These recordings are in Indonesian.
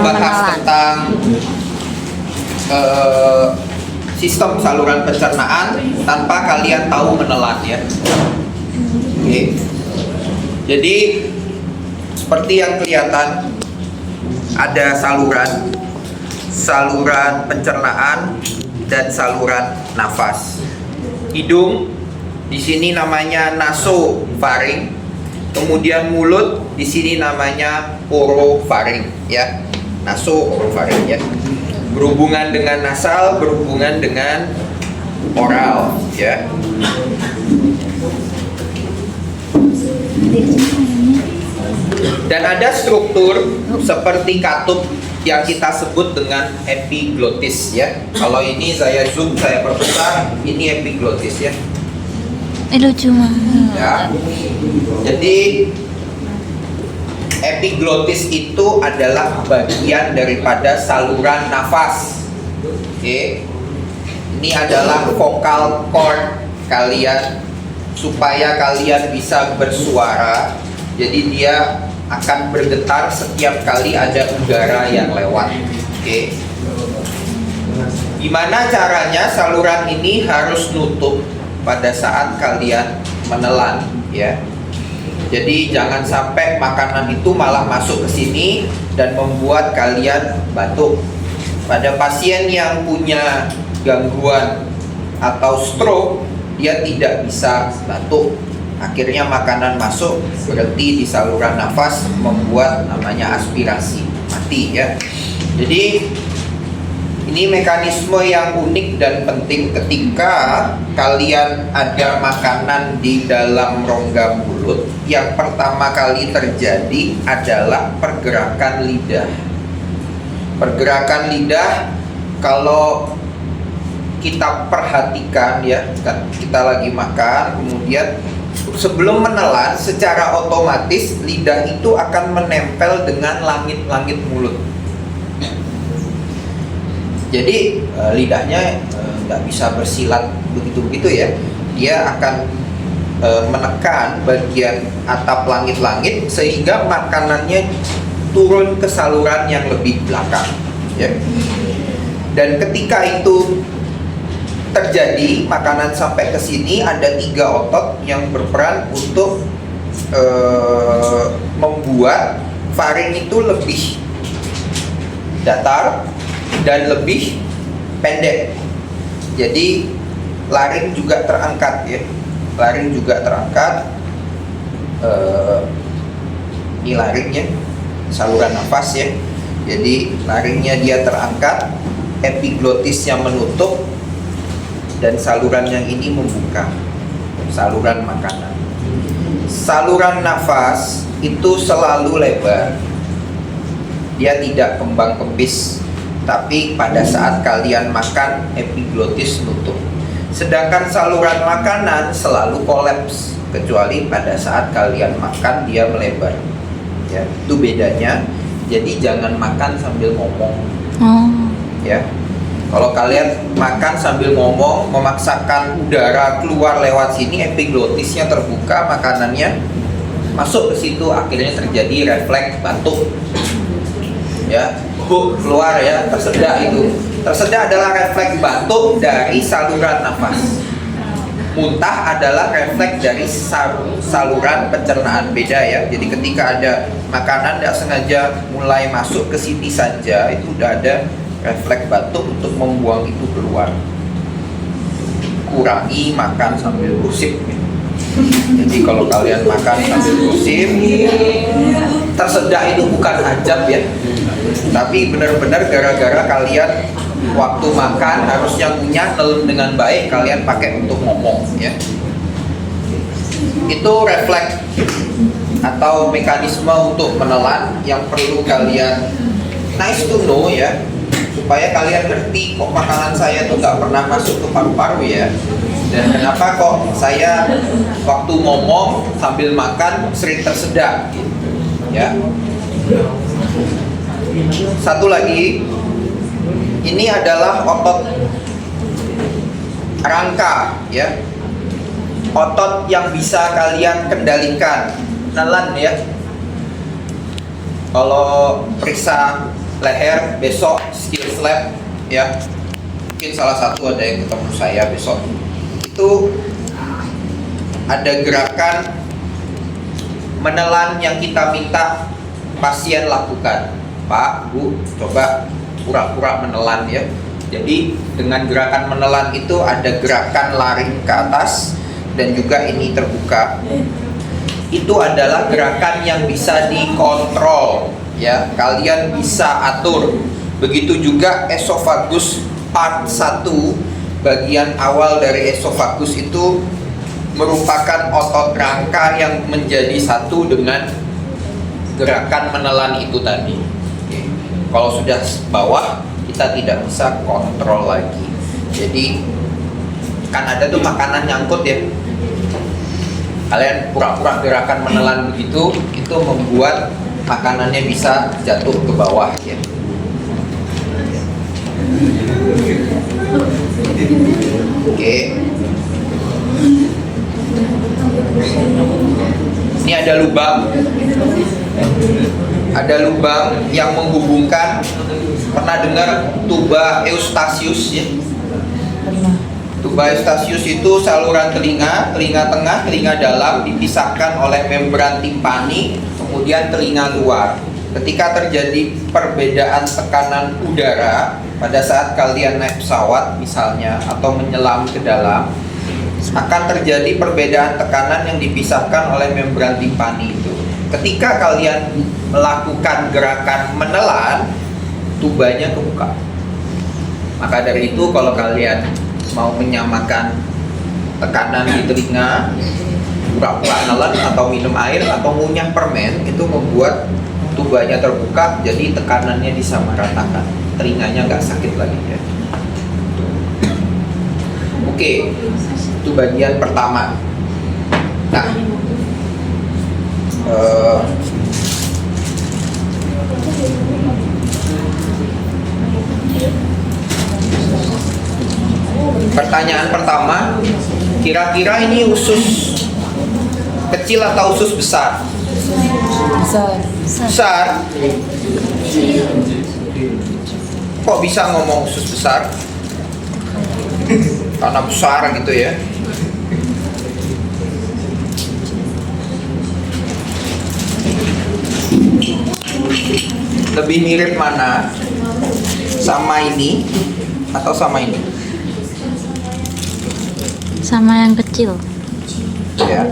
membahas menelan. tentang sistem saluran pencernaan tanpa kalian tahu menelan ya. Oke. Jadi seperti yang kelihatan ada saluran pencernaan dan saluran nafas. Hidung di sini namanya nasofaring, kemudian mulut di sini namanya orofaring ya. Nasofaring ya. Berhubungan dengan nasal, berhubungan dengan oral ya. Dan ada struktur seperti katup yang kita sebut dengan epiglotis ya. Kalau ini saya zoom, saya perbesar, ini epiglotis ya. Lucu banget. Ya. Jadi epiglotis itu adalah bagian daripada saluran nafas. Oke. Ini adalah vocal cord kalian supaya kalian bisa bersuara. Jadi dia akan bergetar setiap kali ada udara yang lewat. Oke. Gimana caranya saluran ini harus nutup pada saat kalian menelan ya. Jadi jangan sampai makanan itu malah masuk ke sini dan membuat kalian batuk. Pada pasien yang punya gangguan atau stroke, dia tidak bisa batuk. Akhirnya makanan masuk, berhenti di saluran nafas, membuat namanya aspirasi, mati ya. Jadi ini mekanisme yang unik dan penting ketika kalian ada makanan di dalam rongga mulut. Yang pertama kali terjadi adalah pergerakan lidah. Pergerakan lidah kalau kita perhatikan ya, kita lagi makan, kemudian sebelum menelan secara otomatis lidah itu akan menempel dengan langit-langit mulut. Jadi lidahnya nggak bisa bersilat begitu-begitu ya. Dia akan menekan bagian atap langit-langit sehingga makanannya turun ke saluran yang lebih belakang ya. Dan ketika itu terjadi makanan sampai ke sini, ada 3 otot yang berperan untuk membuat faring itu lebih datar dan lebih pendek. Jadi laring juga terangkat ya. Laring juga terangkat. Ini laringnya, saluran nafas ya. Jadi laringnya dia terangkat, epiglotisnya menutup, dan saluran yang ini membuka, saluran makanan. Saluran nafas itu selalu lebar, dia tidak kembang kempis, tapi pada saat kalian makan epiglotis nutup. Sedangkan saluran makanan selalu kolaps, kecuali pada saat kalian makan dia melebar ya, itu bedanya. Jadi jangan makan sambil ngomong ya. Kalau kalian makan sambil ngomong, memaksakan udara keluar lewat sini, epiglotisnya terbuka, makanannya masuk ke situ, akhirnya terjadi refleks batuk. Ya, keluar ya, tersedak itu. Tersedak adalah refleks batuk dari saluran nafas. Muntah adalah refleks dari saluran pencernaan, beda ya. Jadi ketika ada makanan tidak sengaja mulai masuk ke sini saja, itu udah ada refleks batuk untuk membuang itu keluar. Kurangi makan sambil gosip. Jadi kalau kalian makan sambil gosip, tersedak itu bukan hajab ya, tapi benar-benar gara-gara kalian waktu makan harusnya ngunyah nelen dengan baik, kalian pakai untuk ngomong ya. Itu refleks atau mekanisme untuk menelan yang perlu kalian nice to know ya, supaya kalian ngerti kok makanan saya tuh nggak pernah masuk ke paru-paru ya, dan kenapa kok saya waktu ngomong sambil makan sering tersedak gitu ya. Satu lagi, ini adalah otot rangka ya, otot yang bisa kalian kendalikan, nelan ya. Kalau periksa leher besok skills lab ya. Mungkin salah satu ada yang ketemu saya besok. Itu ada gerakan menelan yang kita minta pasien lakukan. Pak, Bu, coba pura-pura menelan ya. Jadi dengan gerakan menelan itu ada gerakan lari ke atas dan juga ini terbuka. Itu adalah gerakan yang bisa dikontrol ya. Kalian bisa atur. Begitu juga esofagus part 1, bagian awal dari esofagus itu merupakan otot rangka yang menjadi satu dengan gerakan menelan itu tadi. Oke. Kalau sudah bawah, kita tidak bisa kontrol lagi. Jadi kan ada tuh makanan nyangkut ya. Kalian pura-pura gerakan menelan begitu, itu membuat makanannya bisa jatuh ke bawah ya. Oke. Ini ada lubang. Ada lubang yang menghubungkan, pernah dengar tuba Eustachius ya? Tuba Eustachius itu saluran telinga tengah, telinga dalam dipisahkan oleh membran timpani, kemudian telinga luar. Ketika terjadi perbedaan tekanan udara pada saat kalian naik pesawat misalnya atau menyelam ke dalam, akan terjadi perbedaan tekanan yang dipisahkan oleh membran timpani itu. Ketika kalian melakukan gerakan menelan, tubanya kebuka. Maka dari itu kalau kalian mau menyamakan tekanan di telinga, pura-pura nelan atau minum air atau ngunyah permen, itu membuat tubanya terbuka, jadi tekanannya disamaratakan, telinganya nggak sakit lagi ya. Oke, itu bagian pertama. Nah, pertanyaan pertama, kira-kira ini usus kecil atau usus besar? Besar. Kok bisa ngomong usus besar? Karena besar gitu ya. Lebih mirip mana? Sama ini atau sama ini? Sama yang kecil. Ya.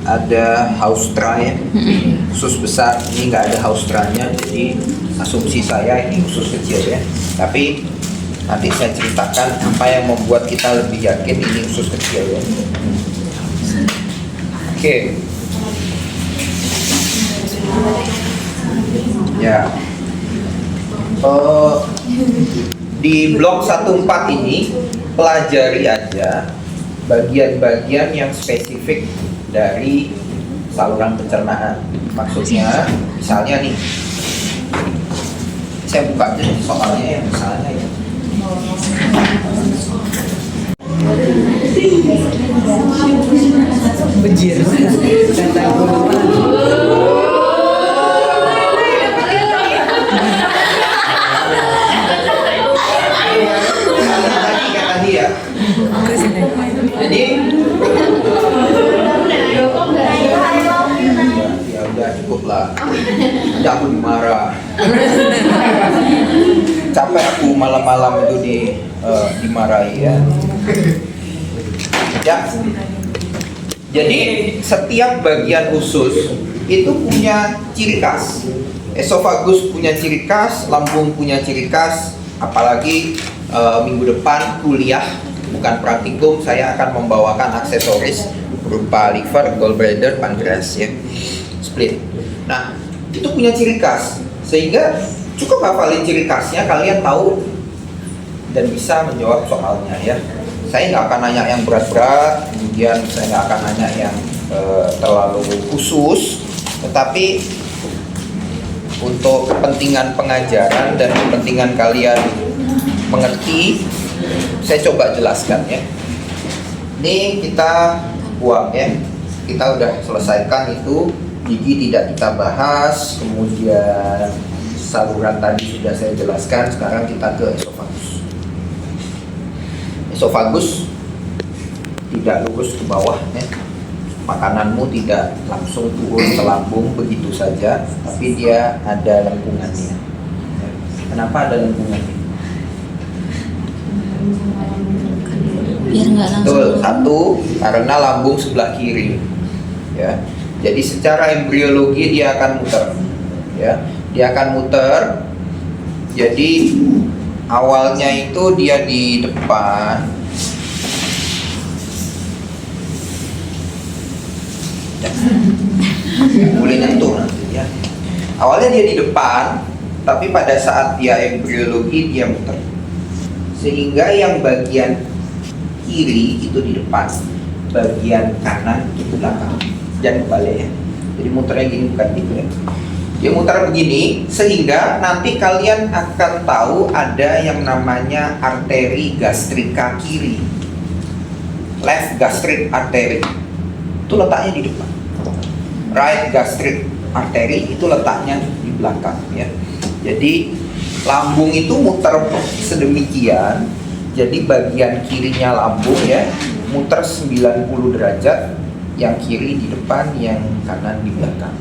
Ada haustra ya. Usus besar, ini nggak ada haustranya, jadi asumsi saya ini usus kecil ya. Tapi nanti saya ceritakan apa yang membuat kita lebih yakin ini usus kecil ya. Oke. Ya. Di blok 14 ini pelajari aja bagian-bagian yang spesifik dari saluran pencernaan. Maksudnya, misalnya nih, saya buka aja soalnya ya, misalnya ya. Bejir. Kayak tadi ya. Jadi ya udah cukup lah. Nanti aku dimarah. Capek aku malam-malam itu dimarahi ya. Ya. Jadi setiap bagian usus itu punya ciri khas. Esofagus punya ciri khas, lambung punya ciri khas. Apalagi minggu depan kuliah, bukan praktikum, saya akan membawakan aksesoris berupa liver, gallbladder, pankreas ya, split. Nah, itu punya ciri khas, sehingga cukup hafalin ciri khasnya, kalian tahu dan bisa menjawab soalnya ya. Saya nggak akan nanya yang berat-berat, kemudian saya nggak akan nanya yang terlalu khusus, tetapi untuk kepentingan pengajaran dan kepentingan kalian mengerti, saya coba jelaskan ya. Ini kita buang ya, kita udah selesaikan itu Gigi tidak kita bahas, kemudian saluran tadi sudah saya jelaskan. Sekarang kita ke esofagus. Esofagus tidak lurus ke bawah ya. Makananmu tidak langsung turun ke lambung begitu saja, tapi dia ada lengkungannya. Kenapa ada lengkungannya? Biar nggak langsung. Betul, satu karena lambung sebelah kiri ya. Jadi secara embriologi dia akan muter ya. Dia akan muter. Jadi awalnya itu dia di depan. Boleh nyentuh nanti ya. Awalnya dia di depan, tapi pada saat dia embriologi dia muter. Sehingga yang bagian kiri itu di depan, bagian kanan itu belakang. Jangan kebalik ya. Jadi muternya gini, bukan gitu ya. Dia muter begini sehingga nanti kalian akan tahu ada yang namanya arteri gastrika kiri, left gastric artery. Itu letaknya di depan. Right gastric artery itu letaknya di belakang ya. Jadi lambung itu muter sedemikian. Jadi bagian kirinya lambung ya muter 90 derajat, yang kiri di depan, yang kanan di belakang.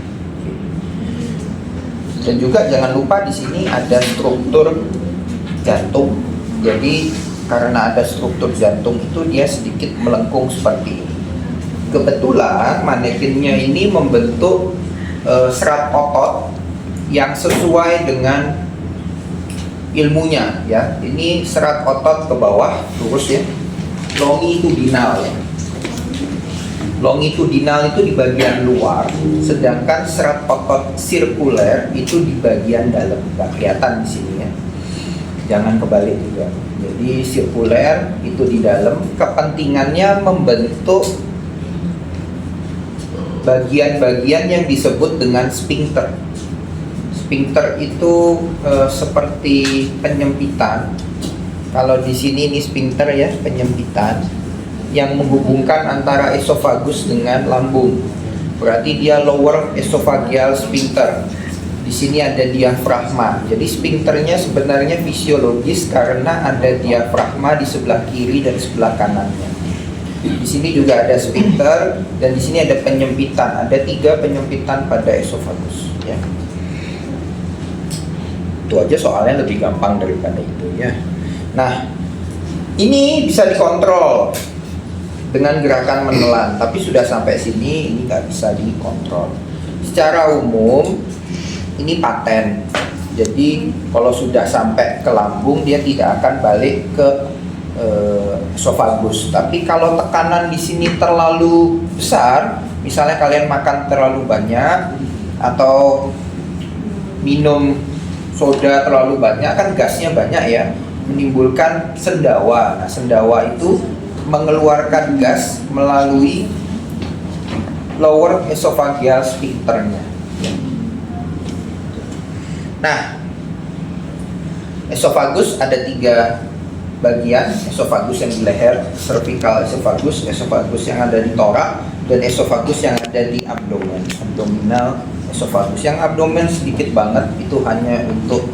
Dan juga jangan lupa di sini ada struktur jantung. Jadi karena ada struktur jantung itu dia sedikit melengkung seperti ini. Kebetulan manekinnya ini membentuk serat otot yang sesuai dengan ilmunya ya. Ini serat otot ke bawah lurus ya, longitudinal ya. Longitudinal itu di bagian luar, sedangkan serat otot sirkuler itu di bagian dalam. Nggak kelihatan di sini ya. Jangan kebalik juga. Jadi sirkuler itu di dalam, kepentingannya membentuk bagian-bagian yang disebut dengan sphincter. Sphincter itu seperti penyempitan. Kalau di sini ini sphincter ya, penyempitan yang menghubungkan antara esofagus dengan lambung. Berarti dia lower esophageal sphincter. Di sini ada diafragma. Jadi sphincternya sebenarnya fisiologis karena ada diafragma di sebelah kiri dan sebelah kanannya. Di sini juga ada sphincter dan di sini ada penyempitan. Ada 3 penyempitan pada esofagus ya. Itu aja soalnya lebih gampang daripada itu ya. Nah, ini bisa dikontrol dengan gerakan menelan, tapi sudah sampai sini ini nggak bisa dikontrol. Secara umum ini paten. Jadi kalau sudah sampai ke lambung dia tidak akan balik ke esofagus. Tapi kalau tekanan di sini terlalu besar, misalnya kalian makan terlalu banyak atau minum soda terlalu banyak, kan gasnya banyak ya, menimbulkan sendawa. Nah, sendawa itu mengeluarkan gas melalui lower esophageal sphincternya. Nah, esofagus ada 3 bagian. Esofagus yang di leher, cervical esophagus, esofagus yang ada di torak, dan esofagus yang ada di abdomen, abdominal esophagus. Yang abdomen sedikit banget, itu hanya untuk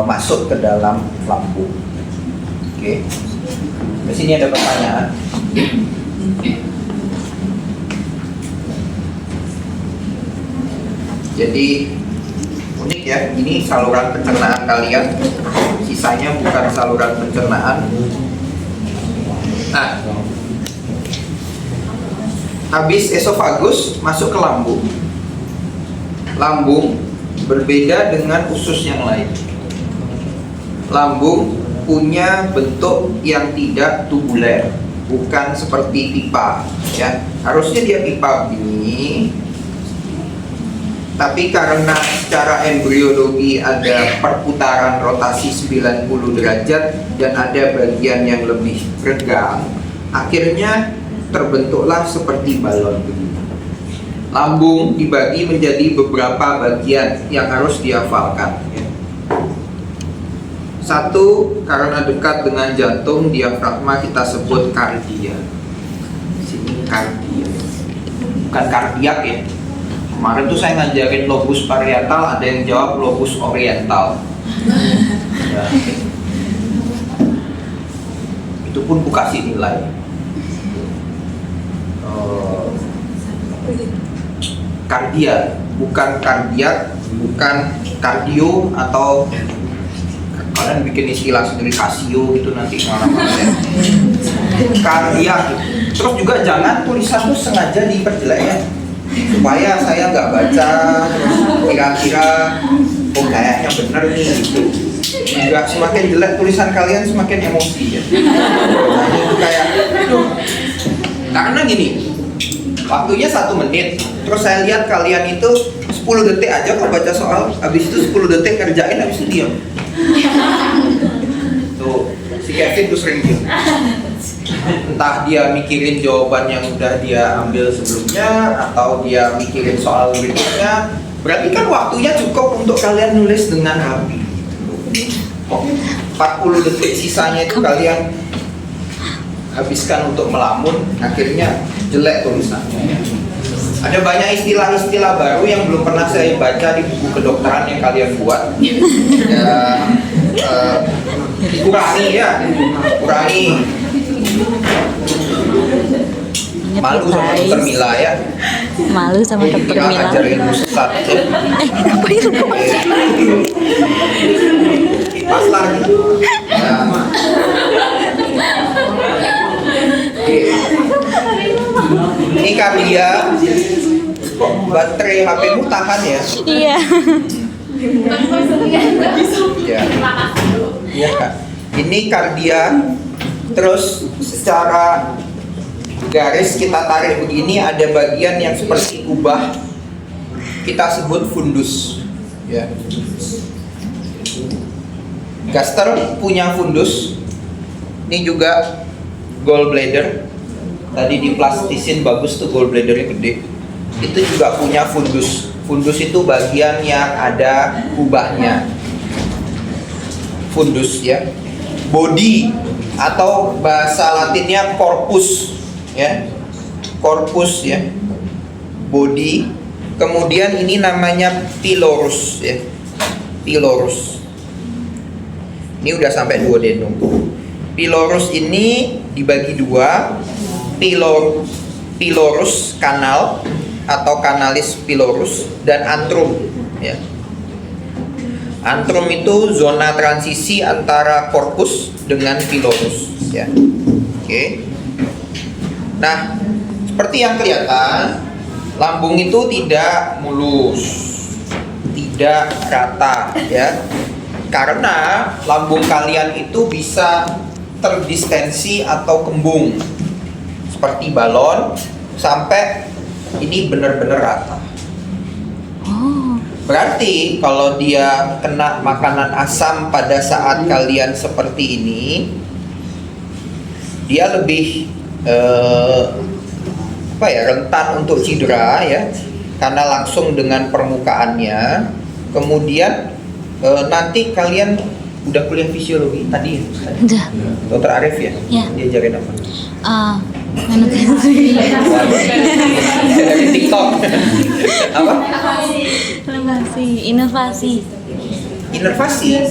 masuk ke dalam lambung. Oke. Di sini ada pertanyaan. Jadi unik ya, ini saluran pencernaan kalian. Sisanya bukan saluran pencernaan. Nah, habis esofagus masuk ke lambung. Lambung berbeda dengan usus yang lain. Lambung punya bentuk yang tidak tubuler, bukan seperti pipa ya. Harusnya dia pipa begini, tapi karena secara embriologi ada perputaran rotasi 90 derajat dan ada bagian yang lebih renggang, akhirnya terbentuklah seperti balon begini. Lambung dibagi menjadi beberapa bagian yang harus dihafalkan ya. 1, karena dekat dengan jantung, diafragma kita sebut kardia. Sini kardia, bukan kardiak ya. Kemarin tuh saya ngajarin lobus parietal, ada yang jawab lobus oriental. Ya. Itu pun ku kasih nilai. Kardia, bukan kardiak, bukan kardio, atau kalian bikin istilah sendiri kasio gitu nanti malam-malam ya. Kardiak. Terus juga jangan tulisan tuh sengaja diperjelek ya, supaya saya nggak baca terus kira-kira oh kayaknya bener nih gitu. Juga semakin jelek tulisan kalian semakin emosi ya. Nah, itu kayak karena gini, waktunya 1 menit, terus saya lihat kalian itu 10 detik aja kalau baca soal, habis itu 10 detik kerjain, habis itu diam. Tuh, si Kevin tuh sering diam. Entah dia mikirin jawaban yang udah dia ambil sebelumnya, atau dia mikirin soal berikutnya. Berarti kan waktunya cukup untuk kalian nulis dengan rapi. 40 detik sisanya itu kalian habiskan untuk melamun, akhirnya jelek tulisannya. Ada banyak istilah-istilah baru yang belum pernah saya baca di buku kedokteran yang kalian buat. Ya, kurangi ya, kurangi. Malu sama dokter Mila ya. Malu sama dokter Mila. Ngajarin sesat ya. Ngapain lu? Pas lagi. Ya. Oke. Ini Kardia. Kok baterai HP-mu tahan ya? Iya. Ya. Ya. Ini Kardia. Terus secara garis kita tarik begini, ada bagian yang seperti kubah, kita sebut fundus ya. Gaster punya fundus. Ini juga gallbladder. Tadi diplastisin bagus tuh, gallbladdernya gede. Itu juga punya fundus. Fundus itu bagian yang ada kubahnya. Fundus ya. Body atau bahasa Latinnya corpus ya, corpus ya, body. Kemudian ini namanya pylorus ya, pylorus. Ini udah sampai duodenum. Pylorus ini dibagi dua, pylorus kanal atau kanalis pylorus, dan antrum ya. Antrum itu zona transisi antara korpus dengan pylorus ya. Oke. Nah, seperti yang kelihatan, lambung itu tidak mulus, tidak rata ya. Karena lambung kalian itu bisa terdistensi atau kembung seperti balon sampai ini benar-benar rata. Berarti kalau dia kena makanan asam pada saat kalian seperti ini, dia lebih rentan untuk cedera ya, karena langsung dengan permukaannya. Kemudian nanti kalian udah kuliah fisiologi tadi ya? Udah. Dokter Arif ya? Ya. Diajarin apa? Manipulasi. Dari TikTok. Apa? Inovasi. Inovasi.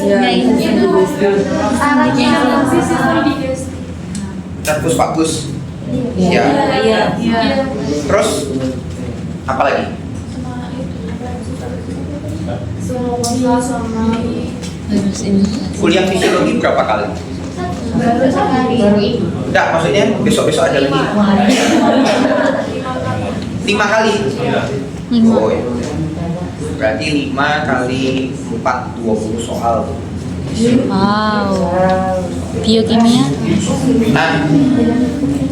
Nervus vagus. Ya. Terus apa lagi? Harus ini. Kuliah fisiologi berapa kali? Enggak, maksudnya besok-besok ada lagi. 5 kali. 5. Oh, ya. Berarti 5 kali 4, 20 soal. Wow. Biokimia? Nah,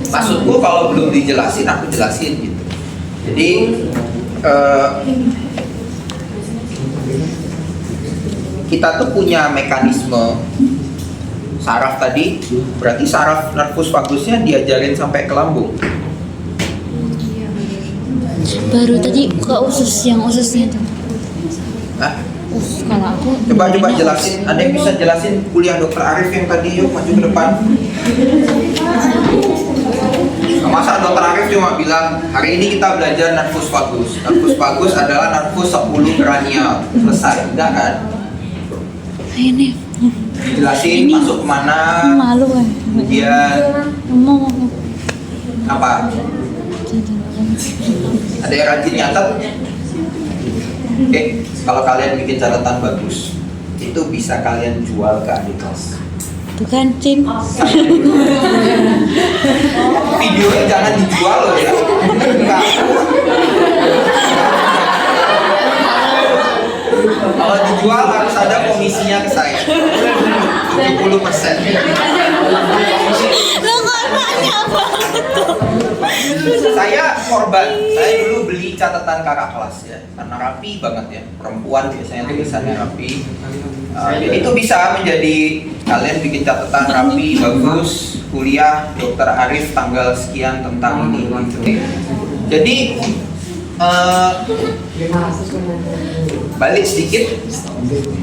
maksudku kalau belum dijelasin, aku jelasin gitu. Jadi kita tuh punya mekanisme saraf tadi, berarti saraf nervus vagusnya diajarin sampai ke lambung. Baru tadi ke usus, yang ususnya tuh. Nah, Kalau aku coba jelasin. Ada yang bisa jelasin kuliah dokter Arif yang tadi? Yuk maju ke depan. Kamu Masa dokter Arif cuma bilang hari ini kita belajar nervus vagus. Nervus vagus adalah nervus 10 kranial. Selesai, enggak kan? Ini Dijelasin masuk kemana, malu kan. kemudian Mau. apa? Ada yang rajin nyatet? Oke, kalau kalian bikin catatan bagus, itu bisa kalian jual ke adik kelas. Tuh kan, Cin. Videonya jangan dijual loh ya. Enggak. Kalau dijual harus ada komisinya ke saya. 70%. Lo korbannya banget tuh. Saya korban. Saya dulu beli catatan kakak kelas ya, karena rapi banget ya. Perempuan biasanya tulisannya rapi. Jadi itu bisa menjadi kalian bikin catatan rapi, bagus, kuliah Dokter Arif tanggal sekian tentang ini. Gitu. Jadi balik sedikit.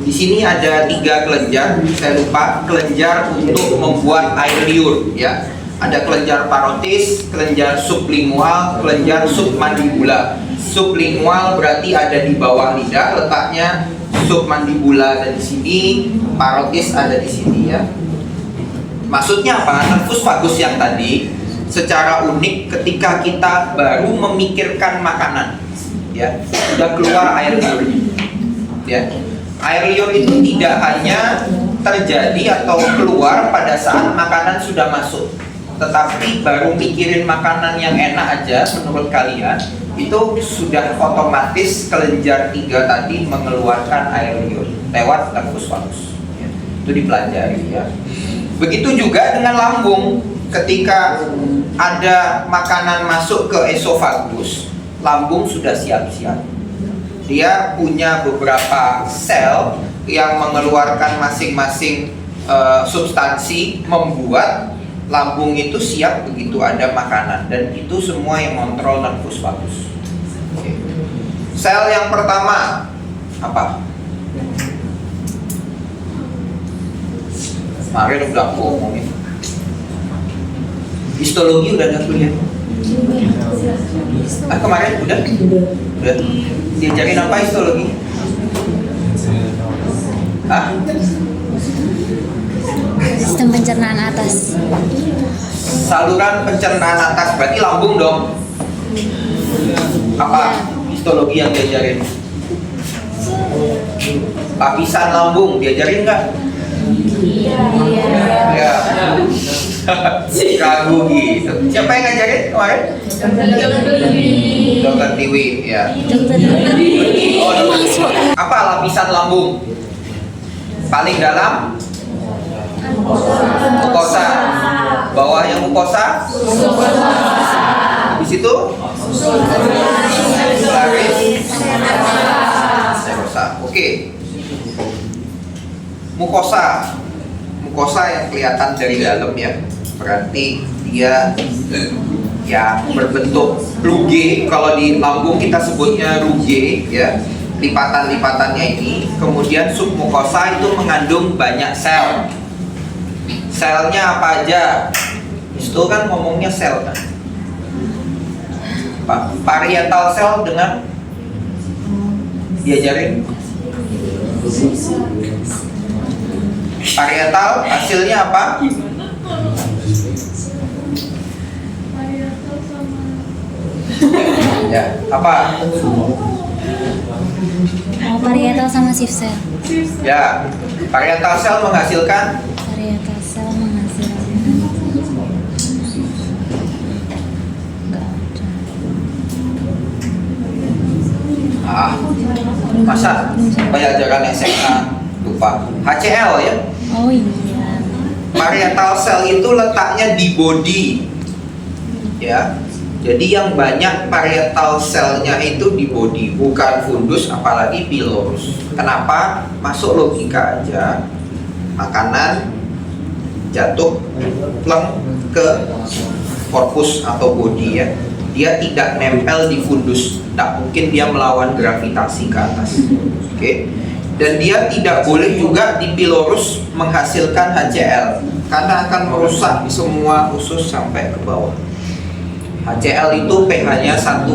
Di sini ada 3 kelenjar. Saya lupa kelenjar untuk membuat air liur ya. Ada kelenjar parotis, kelenjar sublingual, kelenjar submandibula. Sublingual berarti ada di bawah lidah letaknya, submandibula ada di sini, parotis ada di sini ya. Maksudnya apa? Nervus vagus yang tadi secara unik ketika kita baru memikirkan makanan ya, sudah keluar air liur ya. Air liur itu tidak hanya terjadi atau keluar pada saat makanan sudah masuk, tetapi baru mikirin makanan yang enak aja menurut kalian itu sudah otomatis kelenjar 3 tadi mengeluarkan air liur lewat nervus vagus ya. Itu dipelajari ya. Begitu juga dengan lambung, ketika ada makanan masuk ke esofagus, lambung sudah siap-siap. Dia punya beberapa sel yang mengeluarkan masing-masing substansi, membuat lambung itu siap begitu ada makanan, dan itu semua yang kontrol nervus vagus. Oke. Sel yang pertama apa? Kemarin udah aku ngomongin. Histologi udah ada kuliah. Kemarin udah. Diajarin apa histologi? Sistem pencernaan atas. Saluran pencernaan atas, berarti lambung dong. Apa histologi yang diajarin? Lapisan lambung diajarin nggak? Ya. Ragu gitu. Siapa yang ngajarin kemarin? Dokter Tiwi ya. Oh, apa lapisan lambung? Paling dalam? Mukosa. Bawahnya mukosa? Di situ? Serosa. Oke. Mukosa. Mukosa yang kelihatan dari dalam ya. Berarti dia yang berbentuk ruge. Kalau di lambung kita sebutnya ruge ya. Lipatan-lipatannya ini. Kemudian submukosa itu mengandung banyak sel. Selnya apa aja? Itu kan ngomongnya sel kan. Parietal sel dengan diajarin. Parietal hasilnya apa? Ya, apa? Oh, parietal sama shift cell. Ya, parietal sel menghasilkan Parietal sel menghasilkan masa banyak ajaran SMA lupa. HCl ya. Oh iya. Parietal sel itu letaknya di body ya. Jadi yang banyak parietal selnya itu di body, bukan fundus apalagi pilorus. Kenapa? Masuk logika aja. Makanan jatuh pleng ke korpus atau body ya. Dia tidak nempel di fundus. Tak mungkin dia melawan gravitasi ke atas. Oke. Dan dia tidak boleh juga di pilorus menghasilkan HCl karena akan merusak semua usus sampai ke bawah. HCl itu pH-nya 1,5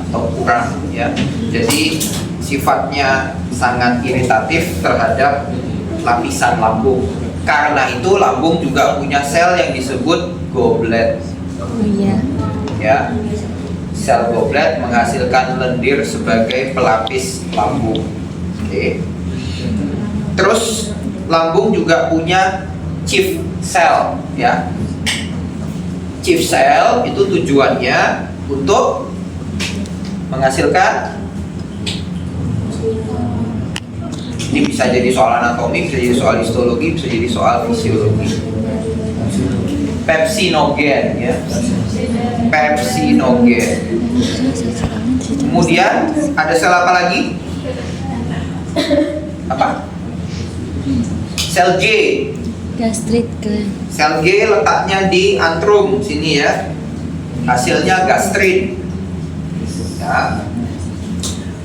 atau kurang ya. Jadi sifatnya sangat iritatif terhadap lapisan lambung. Karena itu lambung juga punya sel yang disebut goblet. Oh iya. Ya. Sel goblet menghasilkan lendir sebagai pelapis lambung. Oke. Terus lambung juga punya chief cell ya. Chief cell itu tujuannya untuk menghasilkan, ini bisa jadi soal anatomi, bisa jadi soal histologi, bisa jadi soal fisiologi. Pepsinogen ya. Pepsinogen. Kemudian ada sel apa lagi? Apa? Sel G. Gastrit gland. Sel G letaknya di antrum sini ya. Hasilnya gastrin. Ya.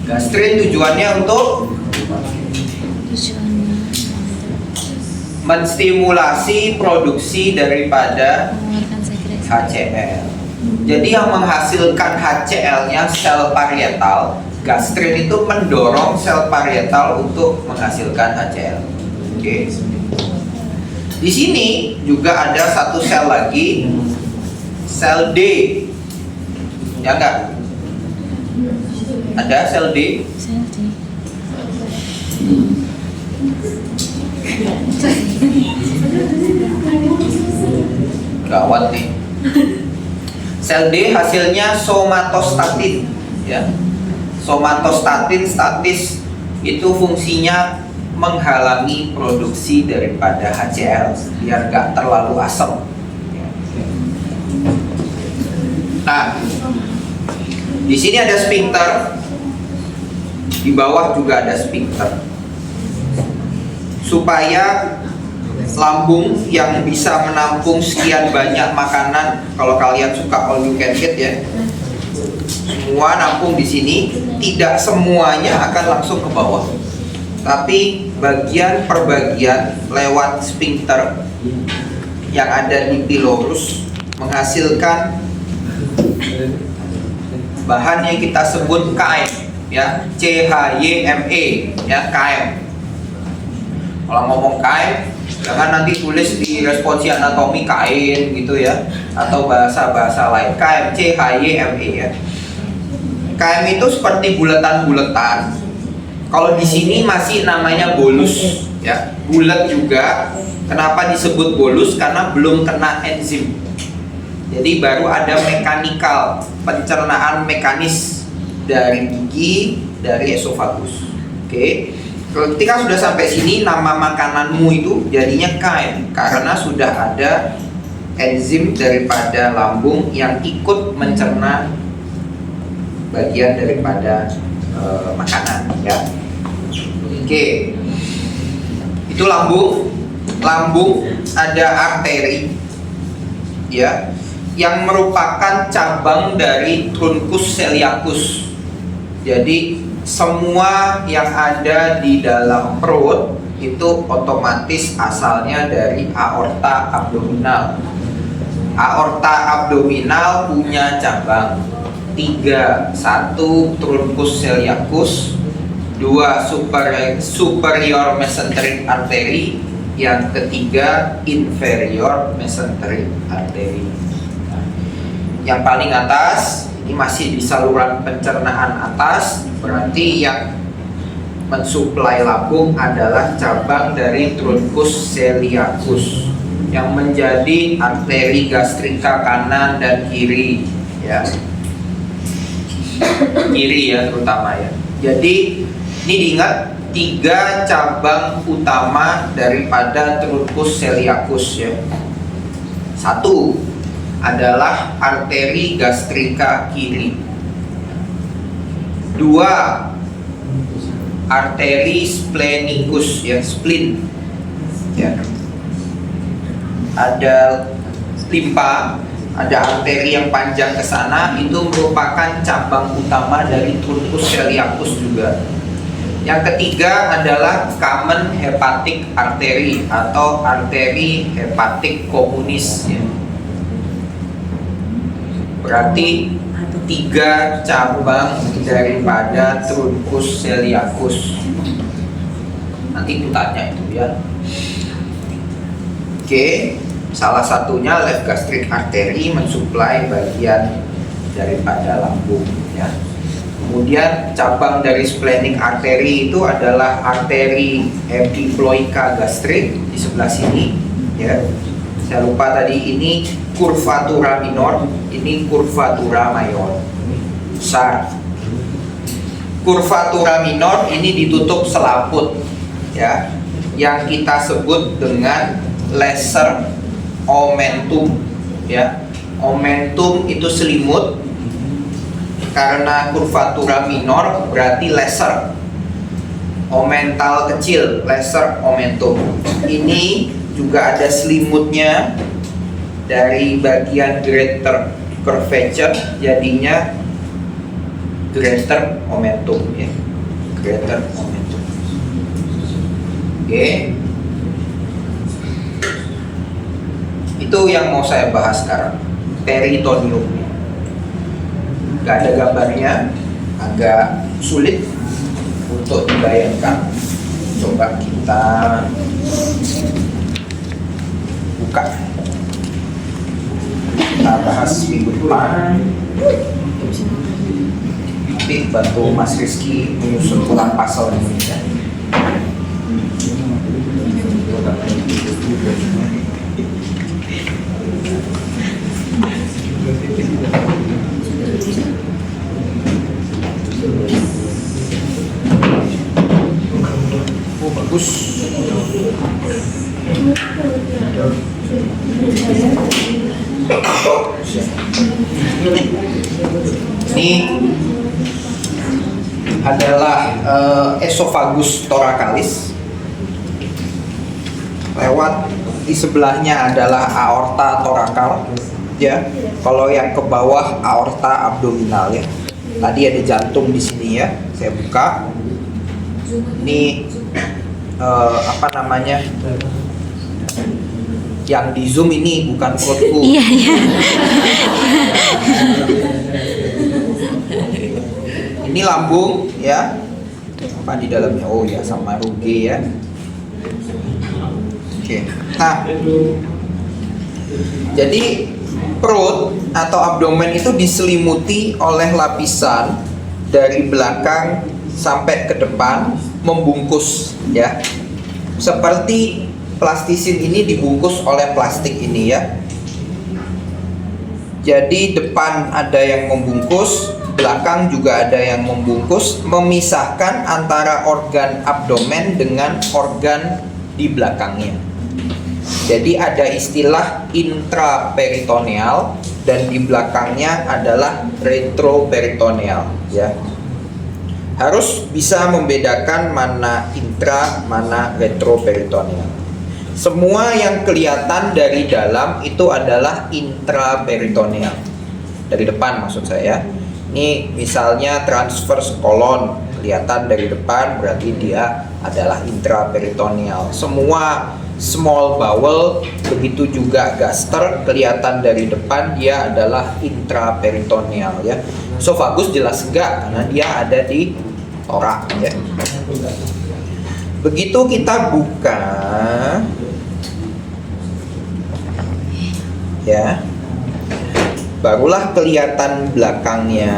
Gastrin tujuannya untuk menstimulasi produksi daripada mengeluarkan sekresi. HCl. Jadi yang menghasilkan HCl-nya sel parietal. Gastrin itu mendorong sel parietal untuk menghasilkan HCl. Oke. Di sini juga ada satu sel lagi, sel D. Ya enggak? Ada sel D. Sel D. Gawat nih. Sel D hasilnya somatostatin ya. Somatostatin statis itu fungsinya menghalangi produksi daripada HCl biar gak terlalu asam. Nah, di sini ada sphincter, di bawah juga ada sphincter, supaya lambung yang bisa menampung sekian banyak makanan, kalau kalian suka all you can eat ya, semua nampung di sini, tidak semuanya akan langsung ke bawah, tapi bagian per bagian lewat sphincter yang ada di pylorus menghasilkan bahan yang kita sebut chyme ya, CHYME ya, chyme. Kalau ngomong chyme jangan nanti tulis di responsi anatomi kain gitu ya, atau bahasa-bahasa lain. Chyme, CHYME ya. Chyme itu seperti bulatan-bulatan. Kalau di sini masih namanya bolus ya, bulat juga. Kenapa disebut bolus? Karena belum kena enzim. Jadi baru ada mekanikal, pencernaan mekanis dari gigi, dari esofagus. Oke. Ketika sudah sampai sini, nama makananmu itu jadinya chyme karena sudah ada enzim daripada lambung yang ikut mencerna bagian daripada makanan ya. Oke. Itu lambung. Lambung ada arteri ya, yang merupakan cabang dari truncus celiacus. Jadi semua yang ada di dalam perut itu otomatis asalnya dari aorta abdominal. Aorta abdominal punya cabang 3, 1 truncus celiacus, 2 superior mesenteric artery, yang ketiga inferior mesenteric artery. Nah, yang paling atas ini masih di saluran pencernaan atas, berarti yang mensuplai lambung adalah cabang dari truncus celiacus yang menjadi arteri gastrika kanan dan kiri ya. Kiri ya terutama ya. Jadi ini diingat 3 cabang utama daripada truncus celiacus ya. 1 adalah arteri gastrika kiri. 2 arteri splenicus ya, spleen ya. Ada limpa, ada arteri yang panjang ke sana, itu merupakan cabang utama dari truncus celiacus juga. Yang ketiga adalah common hepatic artery atau arteri hepatik komunis ya. Berarti 3 cabang daripada truncus celiacus. Nanti ditanya itu ya. Oke, salah satunya left gastric artery mensuplai bagian daripada lambung ya. Kemudian cabang dari splenic artery itu adalah arteri hemiploica gastrik di sebelah sini ya. Saya lupa tadi, ini curvatura minor, ini curvatura mayor. Besar. Curvatura minor ini ditutup selaput ya, yang kita sebut dengan lesser omentum ya. Omentum itu selimut, karena curvatura minor berarti lesser. Omental kecil, lesser omentum. Ini juga ada selimutnya dari bagian greater curvature, jadinya greater omentum ya. Greater omentum. Oke. Itu yang mau saya bahas sekarang, peritoneum. Gak ada gambarnya, agak sulit untuk dibayangkan. Coba kita buka, kita bahas minggu depan. Nanti bantu Mas Rizky menyusun ulang pasal ini ya. Oh bagus. Ini adalah esophagus thoracalis. Lewat di sebelahnya adalah aorta thoracal ya. Kalau yang ke bawah aorta abdominal ya. Tadi ada jantung di sini ya. Saya buka. Ini apa namanya? Yang di zoom ini bukan perutku. Iya, iya. Ini lambung ya. Apa di dalamnya? Oh ya, sama ruge ya. Oke. Nah, jadi perut atau abdomen itu diselimuti oleh lapisan dari belakang sampai ke depan, membungkus ya. Seperti plastisin ini dibungkus oleh plastik ini ya. Jadi depan ada yang membungkus, belakang juga ada yang membungkus, memisahkan antara organ abdomen dengan organ di belakangnya. Jadi ada istilah intraperitoneal dan di belakangnya adalah retroperitoneal ya. Harus bisa membedakan mana intra, mana retroperitoneal. Semua yang kelihatan dari dalam itu adalah intraperitoneal. Dari depan maksud saya. Ini misalnya transverse colon, kelihatan dari depan berarti dia adalah intraperitoneal. Semua small bowel, begitu juga gaster, kelihatan dari depan dia adalah intraperitoneal ya. Esophagus jelas enggak karena dia ada di torak ya. Begitu kita buka ya, barulah kelihatan belakangnya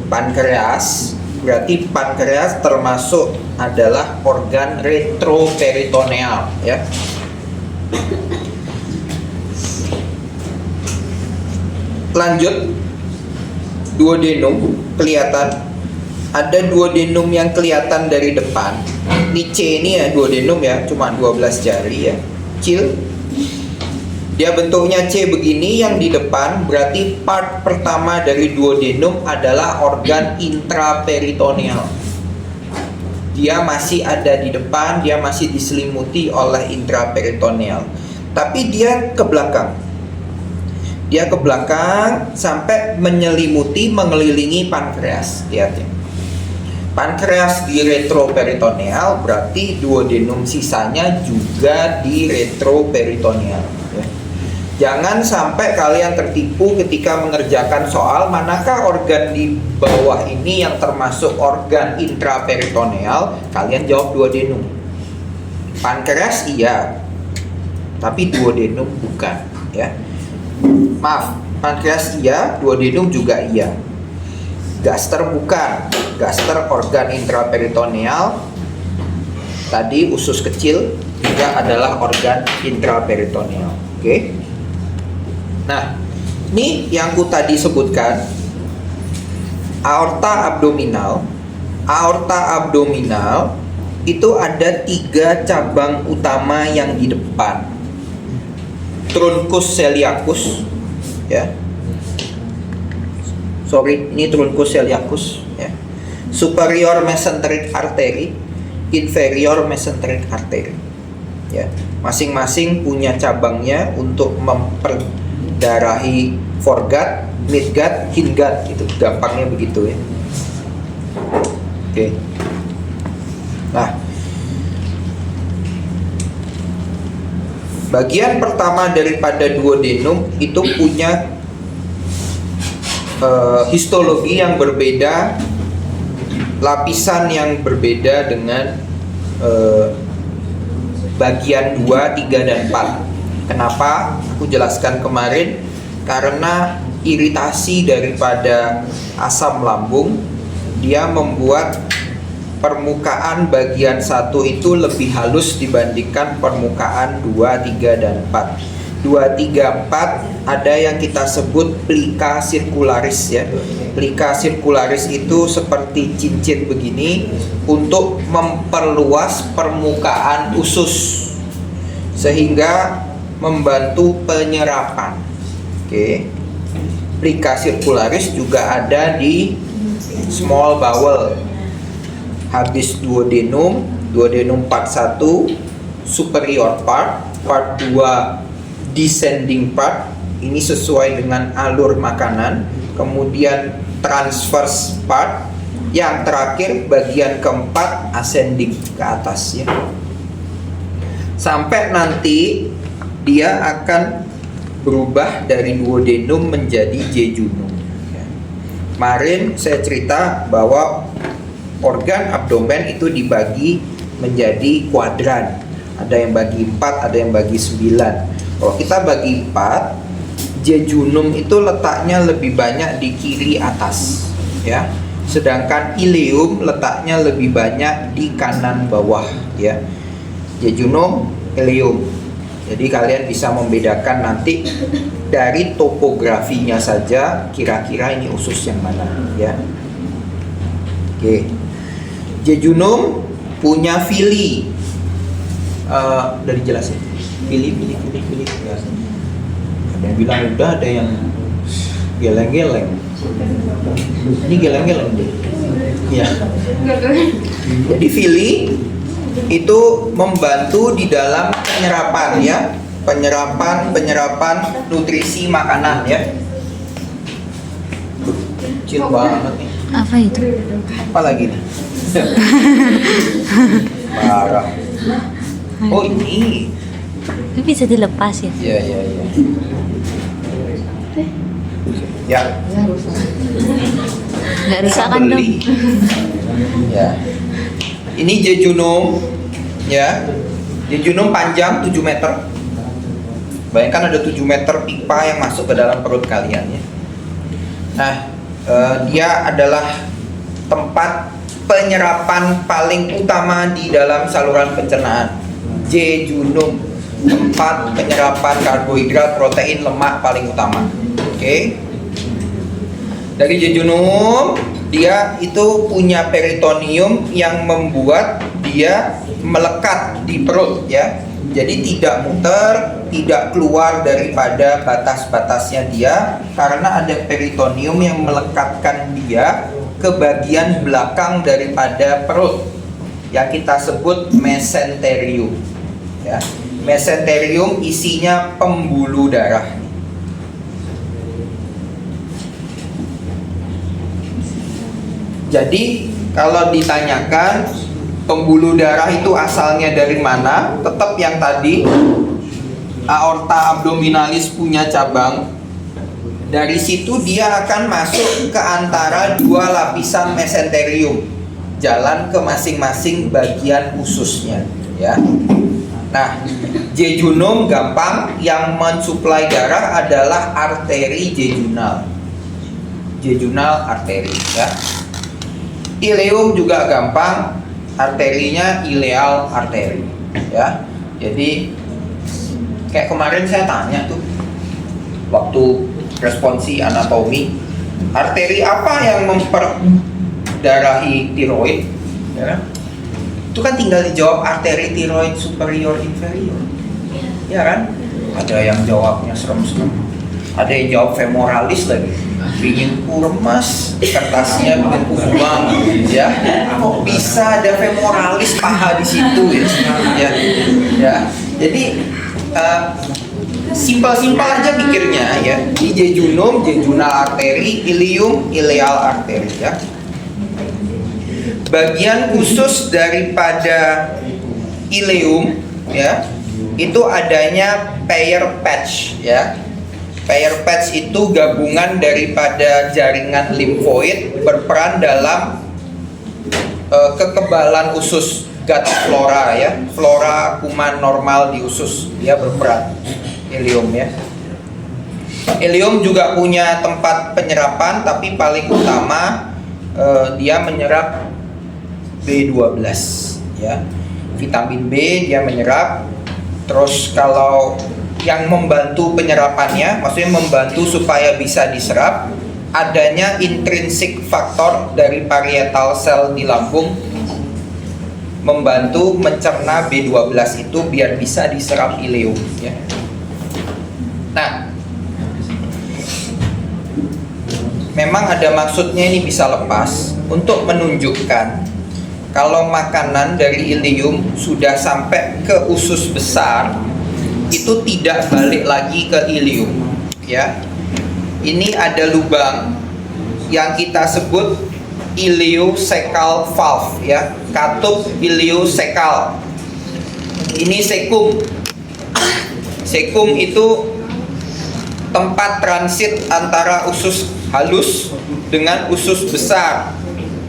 pankreas. Berarti pankreas termasuk adalah organ retroperitoneal ya. Lanjut, duodenum kelihatan. Ada duodenum yang kelihatan dari depan. Ini C ini ya duodenum ya, cuma 12 jari ya, kecil. Dia bentuknya C begini, yang di depan berarti part pertama dari duodenum adalah organ intraperitoneal. Dia masih ada di depan, dia masih diselimuti oleh intraperitoneal. Tapi dia ke belakang. Dia ke belakang sampai menyelimuti, mengelilingi pankreas. Lihat ya. Pankreas di retroperitoneal, berarti duodenum sisanya juga di retroperitoneal ya. Jangan sampai kalian tertipu ketika mengerjakan soal manakah organ di bawah ini yang termasuk organ intraperitoneal, kalian jawab duodenum. Pankreas iya, tapi duodenum bukan, ya. Maaf, pankreas iya, duodenum juga iya. Gaster bukan, gaster organ intraperitoneal. Tadi usus kecil juga adalah organ intraperitoneal. Oke. Nah, ini yang ku tadi sebutkan, aorta abdominal. Aorta abdominal itu ada 3 cabang utama yang di depan. Truncus celiacus, ya. Sorry, ini truncus celiacus, ya. Superior mesenteric artery, inferior mesenteric artery, ya. Masing-masing punya cabangnya untuk memperdarahi foregut, midgut, hindgut, itu gampangnya begitu, ya. Oke. Nah, bagian pertama daripada duodenum itu punya histologi yang berbeda, lapisan yang berbeda dengan bagian 2, 3, dan 4. Kenapa? Aku jelaskan kemarin, karena iritasi daripada asam lambung, dia membuat permukaan bagian 1 itu lebih halus dibandingkan permukaan 2, 3, dan 4. 2, 3, 4 ada yang kita sebut plica circularis, ya. Plica circularis itu seperti cincin begini untuk memperluas permukaan usus sehingga membantu penyerapan. Oke. Plica circularis juga ada di small bowel. Habis duodenum, duodenum part 1 superior part, part 2 descending part, ini sesuai dengan alur makanan. Kemudian transverse part, yang terakhir bagian keempat ascending ke atas, ya. Sampai nanti dia akan berubah dari duodenum menjadi jejunum, ya. Kemarin saya cerita bahwa organ abdomen itu dibagi menjadi kuadran. Ada yang bagi 4, ada yang bagi 9. Kalau kita bagi 4, jejunum itu letaknya lebih banyak di kiri atas, ya. Sedangkan ileum letaknya lebih banyak di kanan bawah, ya. Jejunum, ileum. Jadi kalian bisa membedakan nanti dari topografinya saja kira-kira ini usus yang mana, ya. Oke. Jejunum punya villi. Udah dijelasin. Villi. Ya. Ada yang bilang udah, ada yang geleng-geleng. Ini geleng-geleng deh. Ya. Jadi villi itu membantu di dalam penyerapan, ya. Penyerapan nutrisi makanan, ya. Kecil banget nih. Apa itu? Apa lagi nih? Parah. Oh ini. Ini bisa dilepas ya? Iya. Ya. Nggak rusak kan dong? Beli. Ya. Ini jejunum, ya. Jejunum panjang 7 meter. Bayangkan ada 7 meter pipa yang masuk ke dalam perut kalian, ya. Nah, dia adalah tempat penyerapan paling utama di dalam saluran pencernaan. Jejunum, tempat penyerapan karbohidrat, protein, lemak paling utama. Oke. Dari jejunum, dia itu punya peritoneum yang membuat dia melekat di perut, ya. Jadi tidak muter, tidak keluar daripada batas-batasnya dia, karena ada peritoneum yang melekatkan dia ke bagian belakang daripada perut yang kita sebut mesenterium, ya. Mesenterium isinya pembuluh darah. Jadi kalau ditanyakan pembuluh darah itu asalnya dari mana, tetap yang tadi, aorta abdominalis punya cabang. Dari situ dia akan masuk ke antara dua lapisan mesenterium, jalan ke masing-masing bagian ususnya, ya. Nah, jejunum gampang, yang mensuplai darah adalah arteri jejunal. Jejunal arteri, ya. Ileum juga gampang, arterinya ileal arteri, ya. Jadi kayak kemarin saya tanya tuh waktu responsi anatomi, arteri apa yang memperdarahi tiroid, ya? Itu kan tinggal dijawab arteri tiroid superior inferior, ya kan? Ada yang jawabnya serem-serem, ada yang jawab femoralis lagi, ingin remas, kertasnya bikin buang, ya. Kok bisa ada femoralis paha di situ, ya? Ya. Jadi simpel-simpel aja pikirnya, ya. Di jejunum, jejunal arteri, ileum, ileal arteri, ya. Bagian khusus daripada ileum, ya, itu adanya Peyer's patch, ya. Peyer's patch itu gabungan daripada jaringan limfoid berperan dalam kekebalan usus, gut flora, ya, flora kuman normal di usus, dia berperan. Ileum, ya. Ileum juga punya tempat penyerapan, tapi paling utama dia menyerap B12, ya. Vitamin B dia menyerap. Terus kalau yang membantu penyerapannya, maksudnya membantu supaya bisa diserap, adanya intrinsic faktor dari parietal sel di lambung membantu mencerna B12 itu biar bisa diserap ileum, ya. Nah, memang ada maksudnya ini bisa lepas untuk menunjukkan kalau makanan dari ileum sudah sampai ke usus besar, itu tidak balik lagi ke ileum, ya. Ini ada lubang yang kita sebut ileocecal valve, ya, katup ileocecal. Ini sekum. Sekum itu tempat transit antara usus halus dengan usus besar,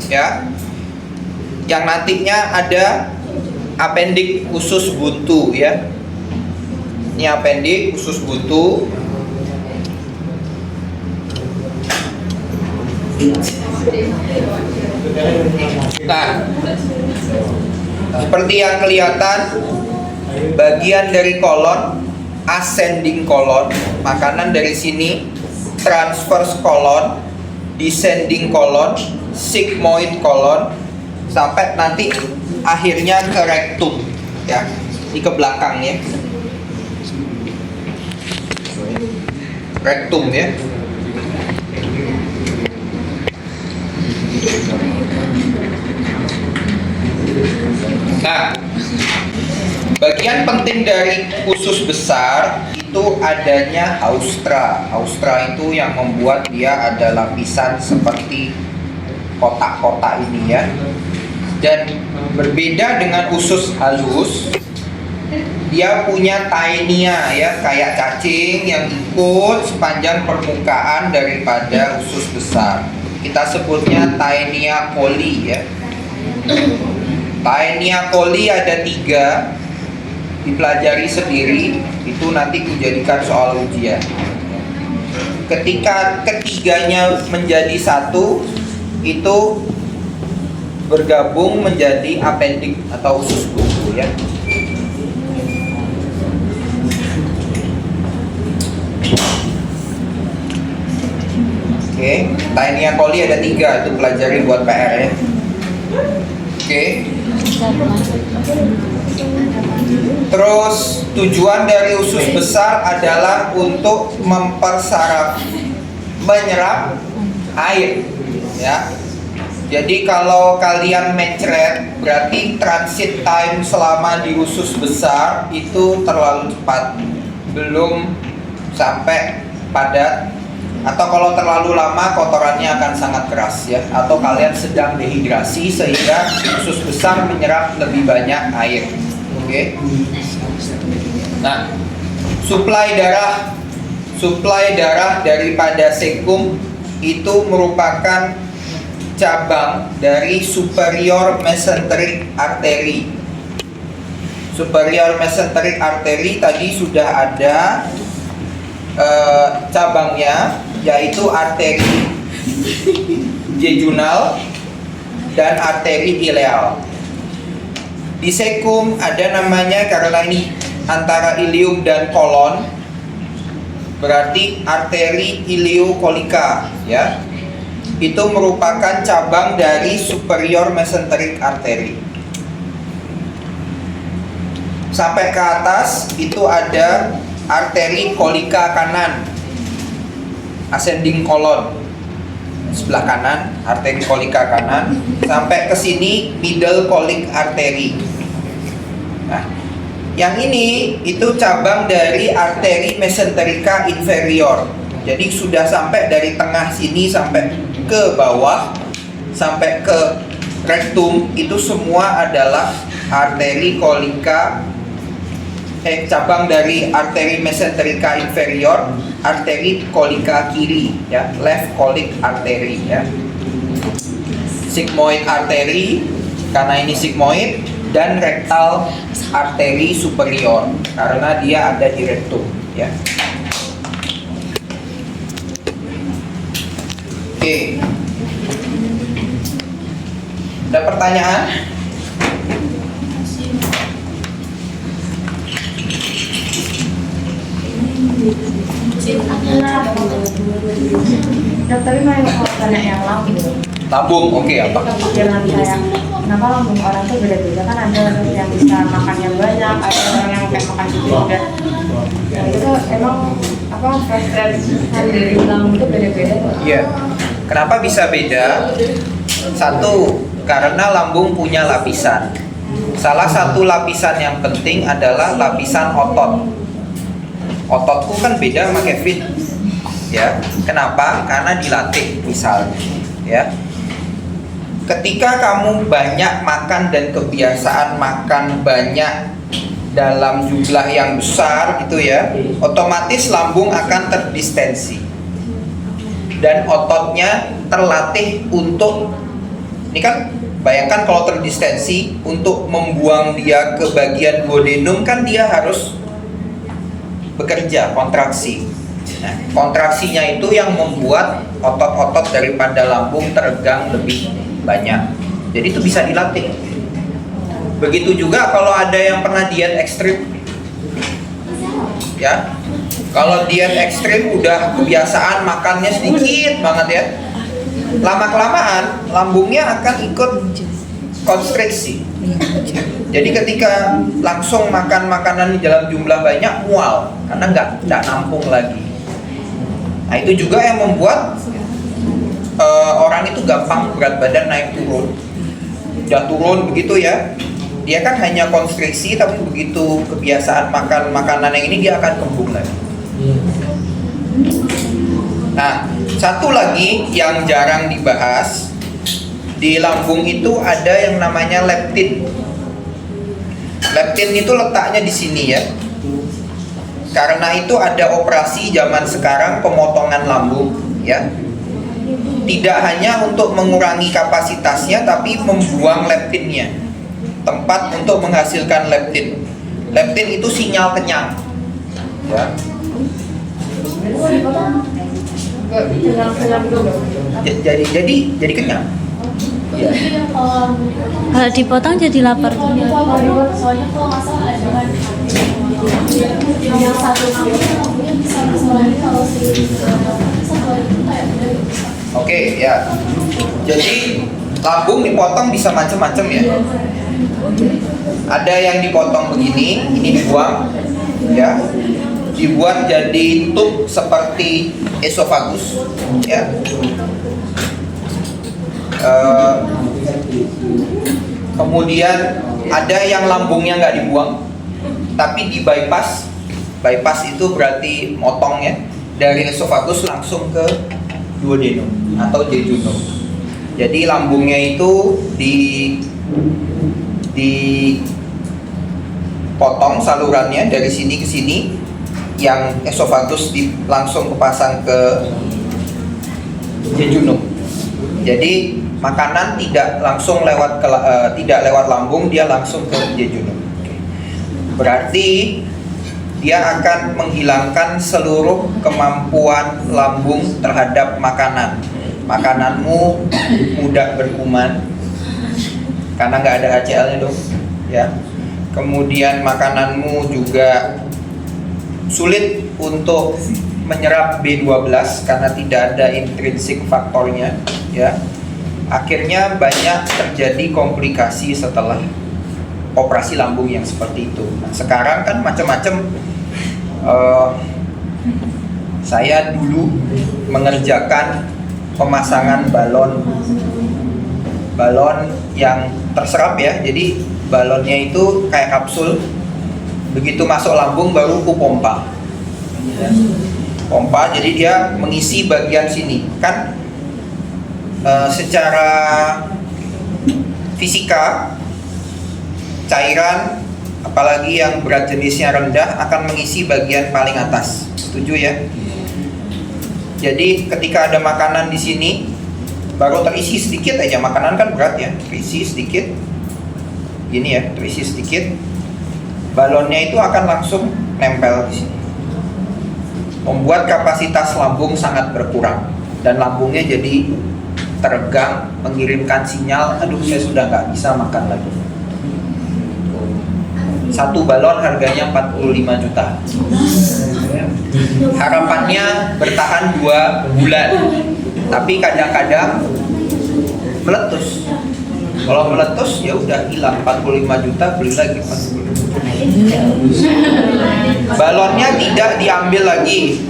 ya, yang nantinya ada apendik usus buntu, ya. Ini apendik usus buntu. Nah, seperti yang kelihatan, bagian dari kolon, ascending kolon, makanan dari sini, transverse kolon, descending kolon, sigmoid kolon, sampai nanti akhirnya ke rektum, ya, di ke belakangnya, rektum, ya. Nah, bagian penting dari usus besar itu adanya haustra. Haustra itu yang membuat dia ada lapisan seperti kotak-kotak ini, ya. Dan berbeda dengan usus halus, dia punya taenia, ya, kayak cacing yang ikut sepanjang permukaan daripada usus besar. Kita sebutnya taenia coli, ya. Taenia coli ada 3, dipelajari sendiri, itu nanti dijadikan soal ujian. Ketika ketiganya menjadi satu, itu bergabung menjadi apendik atau usus buntu, ya. Oke, taenia coli ada 3, itu pelajari buat PR, ya. Oke. Terus tujuan dari usus besar adalah untuk menyerap air, ya. Jadi kalau kalian mencret, berarti transit time selama di usus besar itu terlalu cepat, belum sampai padat. Atau kalau terlalu lama kotorannya akan sangat keras, ya. Atau kalian sedang dehidrasi sehingga usus besar menyerap lebih banyak air. Oke. Nah, Suplai darah daripada cecum itu merupakan cabang dari superior mesenteric artery. Superior mesenteric artery tadi sudah ada cabangnya, yaitu arteri jejunal dan arteri ileal. Di cecum ada namanya, karena ini antara ilium dan kolon, berarti arteri iliokolika, ya. Itu merupakan cabang dari superior mesenteric artery. Sampai ke atas itu ada arteri kolika kanan, ascending colon, sebelah kanan, arteri kolika kanan, sampai ke sini middle colic artery. Nah, yang ini itu cabang dari arteri mesenterica inferior. Jadi sudah sampai dari tengah sini sampai ke bawah, sampai ke rektum, itu semua adalah arteri kolika, cabang dari arteri mesenterica inferior, arteri kolika kiri, ya, left colic artery, ya. Sigmoid artery karena ini sigmoid, dan rectal arteri superior karena dia ada di rektum, ya. Oke. Ada pertanyaan? Dokter mau tanya yang lambung. Lambung, oke, apa? Jangan kayak kenapa lambung orang tuh beda-beda, kan ada yang bisa makan yang banyak, ada orang yang kayak makan juga. Nah, itu emang apa dari lambung itu beda-beda? Iya. Kenapa bisa beda? Satu, karena lambung punya lapisan. Salah satu lapisan yang penting adalah lapisan otot. Ototku kan beda sama Kevin, ya. Kenapa? Karena dilatih, misalnya, ya. Ketika kamu banyak makan dan kebiasaan makan banyak dalam jumlah yang besar, gitu ya, otomatis lambung akan terdistensi dan ototnya terlatih untuk, ini kan bayangkan kalau terdistensi, untuk membuang dia ke bagian duodenum kan dia harus bekerja, kontraksi. Nah, kontraksinya itu yang membuat otot-otot daripada lambung teregang lebih banyak. Jadi itu bisa dilatih. Begitu juga kalau ada yang pernah diet ekstrim, ya. Kalau diet ekstrim udah kebiasaan makannya sedikit banget, ya. Lama-kelamaan lambungnya akan ikut konstriksi. Jadi ketika langsung makan makanan dalam jumlah banyak, mual karena nggak nampung lagi. Nah, itu juga yang membuat orang itu gampang berat badan naik turun. Udah turun begitu, ya, dia kan hanya konstriksi, tapi begitu kebiasaan makan makanan yang ini dia akan kembung lagi. Nah, satu lagi yang jarang dibahas, di lambung itu ada yang namanya leptin. Leptin itu letaknya di sini, ya. Karena itu ada operasi zaman sekarang pemotongan lambung, ya. Tidak hanya untuk mengurangi kapasitasnya, tapi membuang leptinnya. Tempat untuk menghasilkan leptin. Leptin itu sinyal kenyang, ya. Jadi kenyang. Ya. Kalau dipotong jadi lapar. Soalnya kalau nggak salah ada yang satu yang bisa masalahnya kalau si satu itu kayak Oke, ya. Jadi lambung dipotong bisa macam-macam, ya. Ada yang dipotong begini, ini dibuang, ya. Dibuat jadi tube seperti esofagus, ya. Kemudian ada yang lambungnya nggak dibuang, tapi di bypass. Bypass itu berarti motong, ya, dari esofagus langsung ke duodenum atau jejunum. Jadi lambungnya itu dipotong salurannya dari sini ke sini, yang esofagus langsung kepasang ke jejunum. Jadi makanan tidak langsung lewat tidak lewat lambung, dia langsung ke jejunum. Berarti dia akan menghilangkan seluruh kemampuan lambung terhadap makanan. Makananmu mudah berkuman karena nggak ada HCl-nya dong, ya. Kemudian makananmu juga sulit untuk menyerap B12 karena tidak ada intrinsik faktornya, ya. Akhirnya banyak terjadi komplikasi setelah operasi lambung yang seperti itu. Nah, sekarang kan macam-macam. Saya dulu mengerjakan pemasangan balon yang terserap, ya. Jadi balonnya itu kayak kapsul. Begitu masuk lambung baru pompa. Pompa, jadi dia mengisi bagian sini. Kan secara fisika cairan apalagi yang berat jenisnya rendah akan mengisi bagian paling atas. Setuju ya? Jadi ketika ada makanan di sini baru terisi sedikit aja, makanan kan berat ya, terisi sedikit. Gini ya, terisi sedikit. Balonnya itu akan langsung nempel di sini. Membuat kapasitas lambung sangat berkurang dan lambungnya jadi teregang, mengirimkan sinyal, aduh saya sudah nggak bisa makan lagi. Satu balon harganya 45 juta. Harapannya bertahan 2 bulan, tapi kadang-kadang meletus. Kalau meletus ya udah hilang, 45 juta beli lagi 40. Balonnya tidak diambil lagi.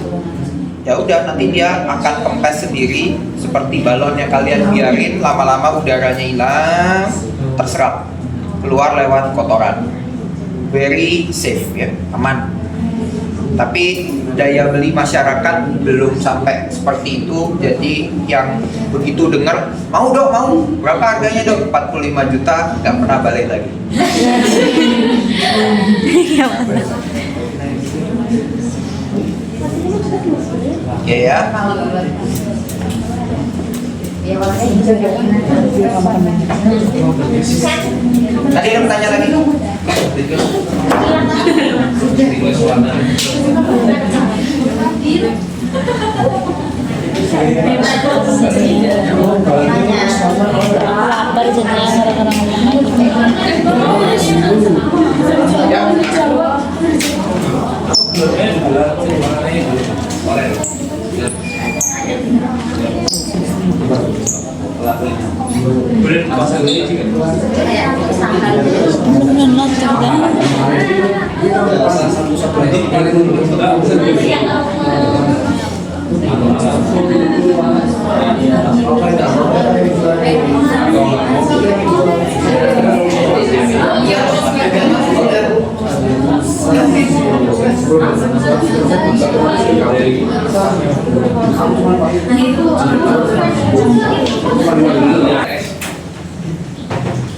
Ya udah, nanti dia akan kempes sendiri seperti balon yang kalian biarin, lama-lama udaranya hilang, terserap, keluar lewat kotoran. Very safe ya, aman. Tapi daya beli masyarakat belum sampai seperti itu. Jadi yang begitu dengar, mau dong, mau, berapa harganya dong? 45 juta, nggak pernah balik lagi. Ya ya. Tadi ada tanya lagi. Lapar jadinya kadang-kadang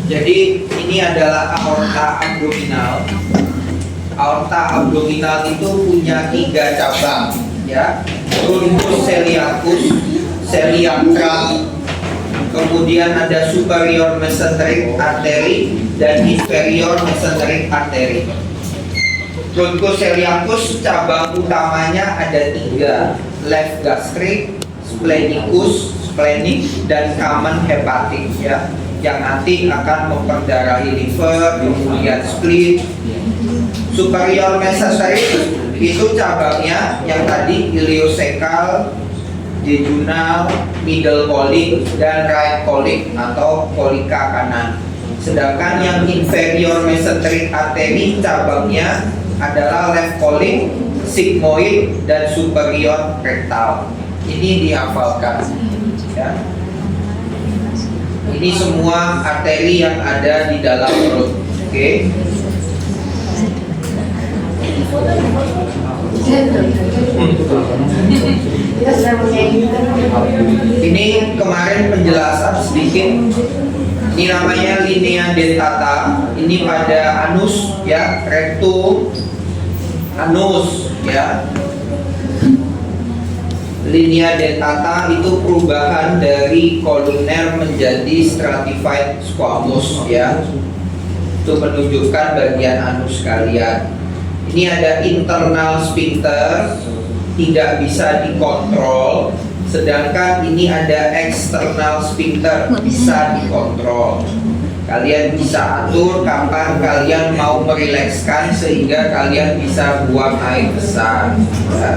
Jadi ini adalah aorta abdominal. Aorta abdominal itu punya 3 cabang, ya. Truncus celiacus, celiacral, kemudian ada superior mesenteric artery dan inferior mesenteric artery. Truncus celiacus cabang utamanya ada 3, left gastric, splenicus, splenic, dan common hepatic, ya, yang nanti akan memperdarahi liver, kemudian spleen. Superior mesenteric itu cabangnya yang tadi ileosekal, jejunal, middle colic, dan right colic atau kolika kanan. Sedangkan yang inferior mesenteric artery cabangnya adalah left colic, sigmoid, dan superior rectal. Ini dihafalkan, ya. Ini semua arteri yang ada di dalam perut. Oke. Ini kemarin penjelasan sedikit. Ini namanya linea dentata. Ini pada anus, ya, rectum, anus, ya. Linea dentata itu perubahan dari koluner menjadi stratified squamous, ya. Itu menunjukkan bagian anus kalian. Ini ada internal sphincter, tidak bisa dikontrol, sedangkan ini ada external sphincter, bisa dikontrol. Kalian bisa atur kapan kalian mau merilekskan sehingga kalian bisa buang air besar, ya.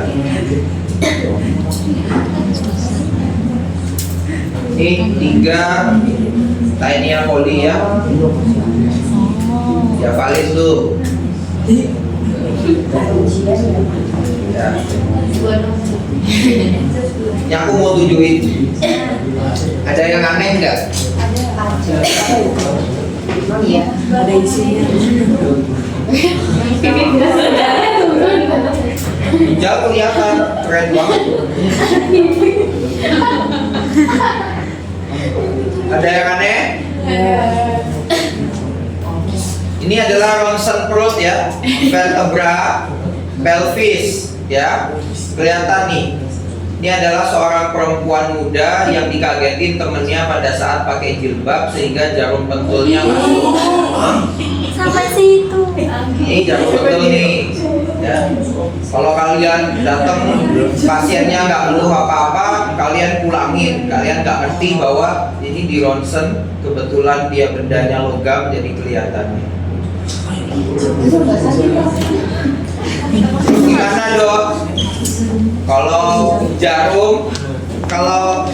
Ini 3 tinea coli, ya. Ya valid tuh. Ya. Yang aku mau tunjukin. Ada yang aneh nggak? Iya. Ada isinya. Jauh kelihatan, keren banget. Ada yang aneh? Ini adalah ronsen perut, ya, vertebra pelvis, ya, kelihatan nih. Ini adalah seorang perempuan muda yang dikagetin temennya pada saat pakai jilbab sehingga jarum pentulnya masuk. Sampai situ. Ini jarum pentul nih, ya. Kalau kalian datang pasiennya nggak ngeluh apa-apa, kalian pulangin. Kalian nggak ngerti bahwa ini di ronsen kebetulan dia bendanya logam jadi kelihatannya. Gimana dok? Kalau jarum, kalau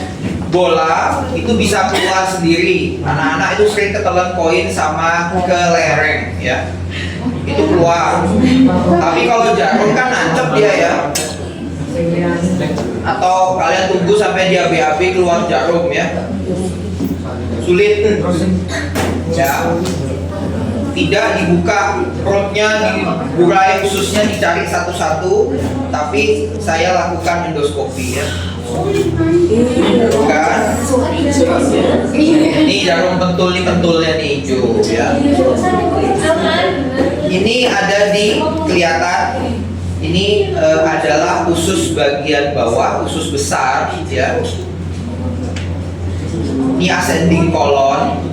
bola itu bisa keluar sendiri. Anak-anak itu sering ketelan koin sama kelereng, ya. Itu keluar. Tapi kalau jarum kan nancep dia, ya. Atau kalian tunggu sampai dia BAB keluar jarum, ya. Sulit, ya. Tidak dibuka perutnya, diburai khususnya, dicari satu-satu, tapi saya lakukan endoskopi, ya. Bukan? Ini jarum pentul, ini pentulnya nih hijau, ya. Ini ada di kelihatan. Ini adalah usus bagian bawah, usus besar, ya. Ini ascending colon.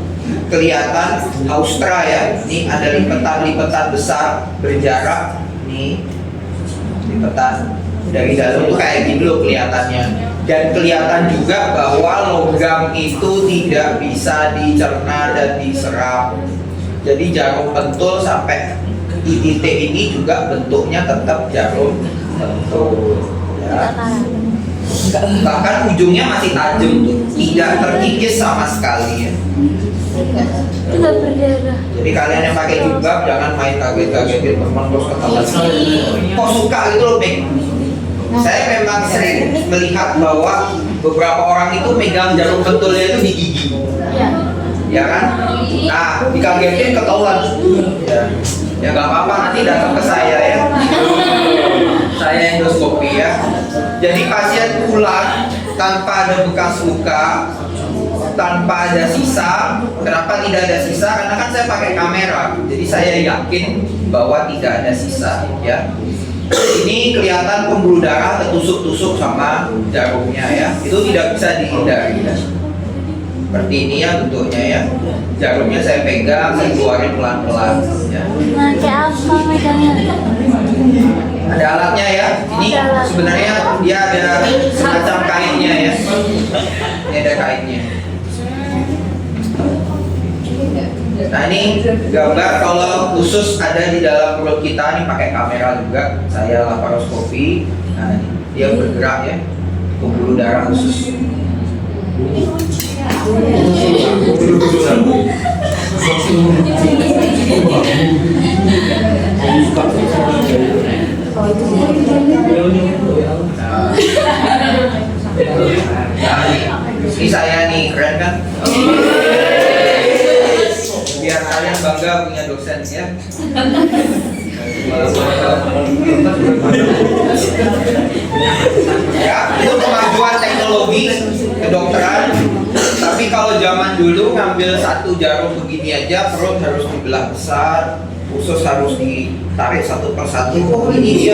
Kelihatan haustra, ya. Ini ada lipetan-lipetan besar berjarak. Ini lipetan dari dalam tuh kayak gini loh kelihatannya. Dan kelihatan juga bahwa logam itu tidak bisa dicerna dan diserap. Jadi jarum pentul sampai di titik ini juga bentuknya tetap jarum pentul, ya. Bahkan ujungnya masih tajam tuh, tidak terkikis sama sekali, ya. Tidak berdarah. Jadi kalian yang pakai jilbab jangan main kaget-kagetin teman terus ketahuan. Kok suka gitu loh, Bang? Saya memang sering melihat bahwa beberapa orang itu megang jarum pentulnya itu di gigi, ya kan? Nah, dikagetin ketahuan. Ya nggak apa-apa, nanti datang ke saya, ya. Saya endoskopi, ya. Jadi pasien pulang tanpa ada bekas luka, tanpa ada sisa. Kenapa tidak ada sisa? Karena kan saya pakai kamera, jadi saya yakin bahwa tidak ada sisa, ya. Ini kelihatan pembuluh darah ketusuk-tusuk sama jarumnya, ya. Itu tidak bisa dihindari, ya. Seperti ini, ya, bentuknya, ya. Jarumnya saya pegang, saya keluarin pelan-pelan, ya. Nanti apa megangnya? Ada alatnya, ya. Ini sebenarnya dia ada semacam kainnya, ya. Ini ada kainnya. Nah, ini gambar kalau usus ada di dalam perut kita, ini pakai kamera juga. Saya laparoskopi. Nah, ini dia bergerak, ya. Pembuluh darah usus. Ini saya nih, keren kan? Biar kalian bangga punya dosen, ya. Ya, itu kemajuan teknologi kedokteran. Tapi kalau zaman dulu ngambil satu jarum begini aja perut harus dibelah besar, usus harus ditarik satu persatu. Oh, ini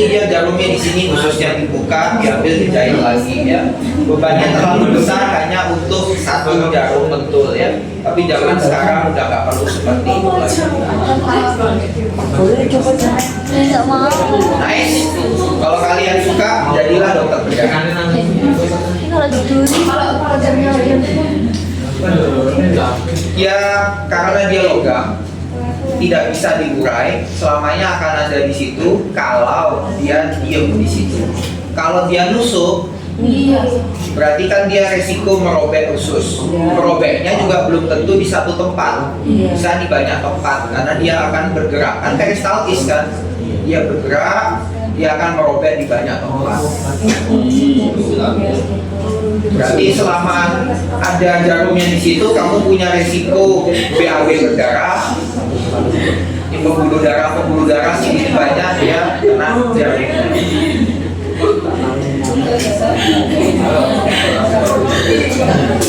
dia jarumnya di sini, ususnya dibuka, diambil, dijahit lagi ya. Bebannya terlalu besar hanya untuk satu jarum betul ya. Tapi zaman sekarang udah nggak perlu seperti itu lagi. Nggak mau. Nice. Kalau kalian suka, jadilah dokter bedah. Ini kalau tidur. Ya karena dia logam, tidak bisa diurai, selamanya akan ada di situ kalau dia diem di situ. Kalau dia nusuk, berarti kan dia resiko merobek usus. Merobeknya juga belum tentu di satu tempat, bisa di banyak tempat karena dia akan bergerak. Kan peristaltis kan, dia bergerak, dia akan merobek di banyak tempat. Berarti selama ada jarumnya di situ, kamu punya resiko BAB berdarah, pembuluh darah sedikit banyak ya kena jarum.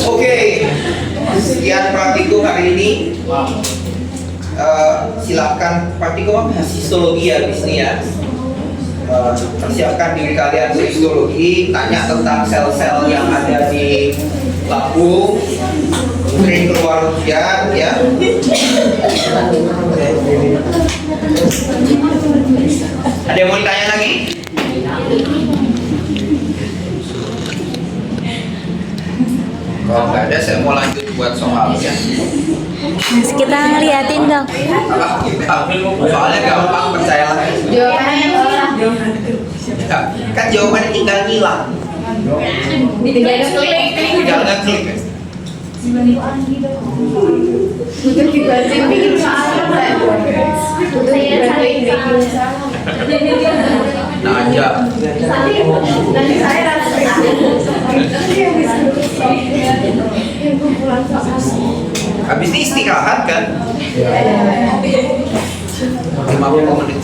Oke, sekian praktikum hari ini. Silakan praktikum histologi ya di sini ya. Persiapkan diri kalian untuk histologi, tanya tentang sel-sel yang ada di lambung, sering keluar ujian ya. Ada yang mau ditanya lagi? Kalau nggak ada, saya mau lanjut buat soalnya. Mas, kita ngeliatin dong. Soalnya gampang, percayalah. Jawabannya salah. Kan jawabannya tinggal ngilang, Tinggal klik. tinggal ngeklik. Untuk dibantuin bikin soalnya Mbak. Untuk dibantuin bikin soalnya. Nah aja. Nanti saya langsung Habis ini istirahat kan? 50 menit.